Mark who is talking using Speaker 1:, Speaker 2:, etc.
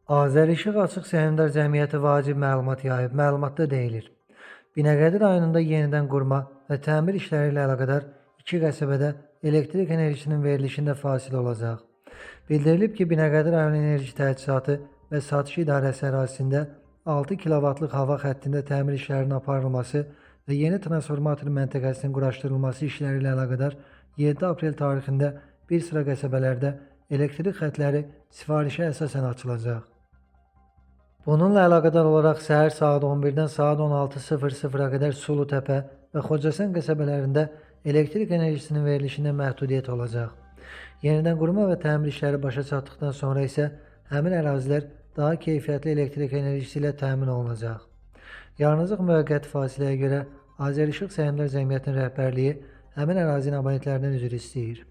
Speaker 1: Azərişıq Açıq Səhmdar Cəmiyyəti vacib məlumat yayıb. Məlumatda deyilir: Binəqədi rayonunda yenidən qurma və təmir işləri ilə əlaqədar 2 qəsəbədə elektrik enerjisinin verilişində fasilə olacaq. Bildirilib ki, Binəqədi rayon Enerji Təchizatı və Satış İdarəsi ərazisində 6 kilovatlıq hava xəttində təmir işlərinin aparılması və yeni transformator məntəqəsinin quraşdırılması işləri ilə əlaqədar 7 aprel tarixində bir sıra qəsəbələrdə elektrik xəttləri sifarişə əsasən açılacaq. Bununla əlaqədar olaraq səhər saat 11-dən saat 16:00-a qədər Sulutəpə və Xocasən qəsəbələrində elektrik enerjisinin verilişində məhdudiyyət olacaq. Yenidən qurma və təmir işləri başa çatdıqdan sonra isə həmin ərazilər daha keyfiyyətli elektrik enerjisi ilə təmin olunacaq. Yaranacaq müvəqqəti fasiləyə görə Azərişıq Səhmdar Cəmiyyətinin rəhbərliyi həmin ərazinin abonentlərindən üzr istəyir.